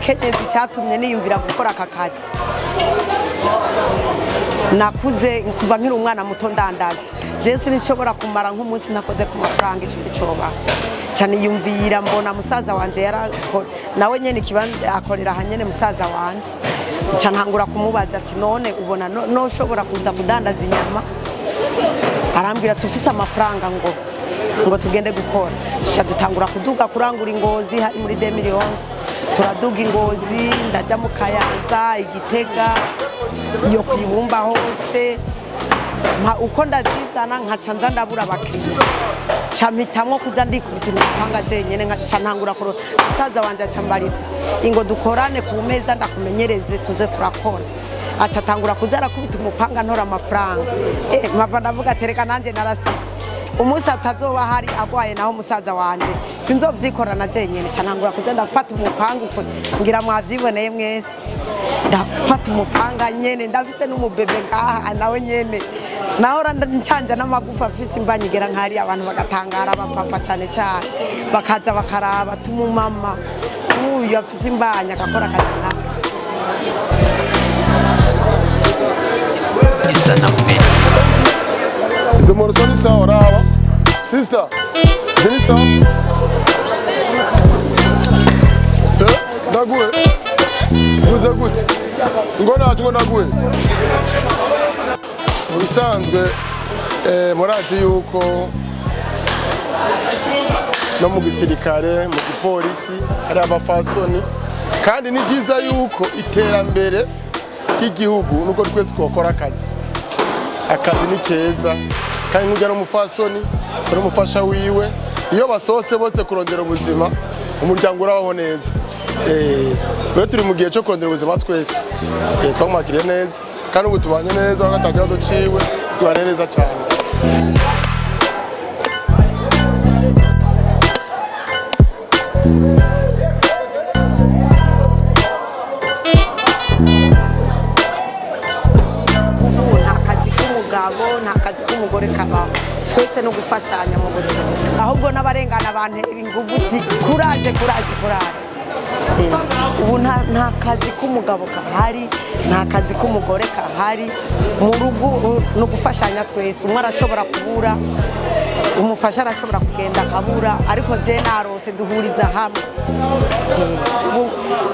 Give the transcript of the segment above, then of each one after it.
umukenyezi cyatumye niyumvira gukora aka kazi. Nakuze kuva nkiri umwana muto ndandaza. Je sinishobora kumara nk'umunsi nakoze ku mafaranga icyo bicoba. Cyane yumvira mbona musaza wanje yarakora nawe nyene kibanza akorera hanyene musaza wanje. Ntangura kumubaza ati none ubona no shobora kuza kudandaza inyama. Arambwira tufise amafaranga ngo tugende gukora. Tuca dutangura kuduga kurangura ingozi hari muri 2011. Turaduga ingozi ndaja mu Kayanza Igitega iyo kwibumba hose uko ndazizana nkaca nza ndabura abakiriya campitamwo kuza ndikubitira umupanga jenyene nkaca ntangura ko musaza wanje acambarira ingo dukorane ku meza ndakumenyereze tuze turakora aca tangura kuza arakubita umupanga ntora amafaranga mpava ndavuga tereka nanje narasize umunsi atazoba hari agwaye naho musaza wanje sinzovyikorana jenyene ntangura kuza ndafata umupanga uko ngira mwavyiboneye mwese ndafata umupanga nyene ndafise n'umubebe ngaha nawe nyene nahora ncanja n'amagufa afise imbanyigera nkari abantu bagatangara abapapa cyane cyane bakaza bakaraba tumumama uyu afise imbanya akakora akazana isa na mbere izo moto ni sawa raba sister ni sawa naguwe uze gute ngo naguwe ubisanzwe murazi yuko no mu gisirikare mu gipolisi hari abafasoni kandi ni byiza yuko iterambere ry'igihugu nuko twese twakora akazi ni keza kandi nkujya no mufasoni uri umufasha wiwe iyo basohotse bose kurondera ubuzima umuryango urabaho neza rero turi mu gihe cyo kurondera ubuzima twese twamwakiriye neza kandi ubu tubanye neza bagatagira duciwe tubane neza cyane nta kazi k'umugore kabaho twese no gufashanya mu buzima ahubwo n'abarengana abantu inguvu kuraje ubu nta kazi k'umugabo kahari nta kazi k'umugore kahari mu rugo no gufashanya twese umwe arashobora kubura umufasha arashobora kugenda akabura ariko je narose duhuriza hamwe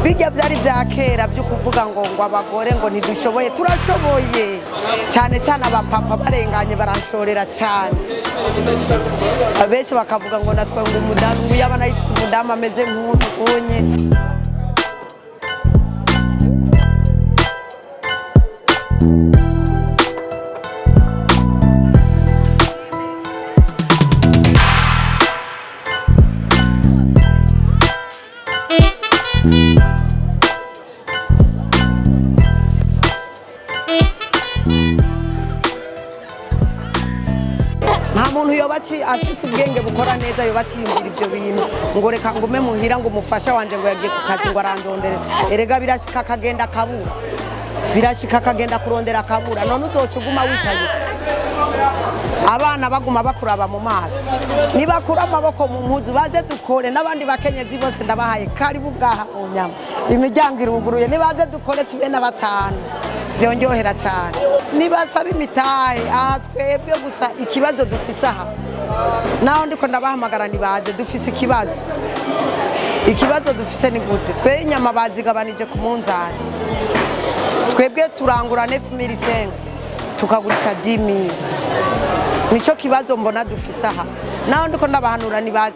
bijya byari bya kera byo kuvuga ngo abagore ngo ntidushoboye turashoboye cyane cyane abapapa barenganye baranshorera cyane abenshi bakavuga ngo natwe ngo umudamu ngo yabana yifise umudamu ameze nk'unye umuntu yobaci afise ubwenge bukora neza yobaci yumvira ibyo bintu ngo reka ngume muhira ngo umufasha wanje ngo yagiye ku kazi ngo arandondere erega birashika akagenda akabura birashika akagenda kurondera akabura none uzocuguma wicaye abana baguma bakuraba mu maso nibakura amaboko mu mpuzu baze dukore n'abandi bakenyezi bose ndabahaye karibu gaha unyama imiryango iruguruye nibaze dukore tube na batanu vyonjohera cyane nibasaba imitahe aha twebwe gusa ikibazo dufise aha naho ndiko ndabahamagara nibaze dufise ikibazo dufise ni gute twe inyama bazigabanije ku munzani twebwe turangura 9500 tukagurisha 10000 nico kibazo mbona dufise aha naho ndiko ndabahanura nibaze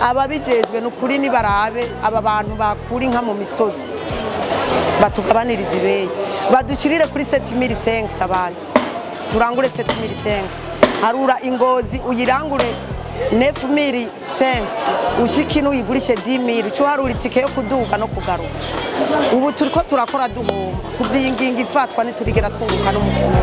ababijejwe n'ukuri nibarabe aba bantu bakuri nka mu misozi batugabaniriza ibeyi badushirire kuri 7500 abasi turangure 7500 harura ingozi uyirangure 9500 ushikino uyigurishe 10000 cyo harura itike yo kuduga no kugaruka ubu turiko turakora duhomba kuviyinginga ifatwa niturigera twunguka no musimwe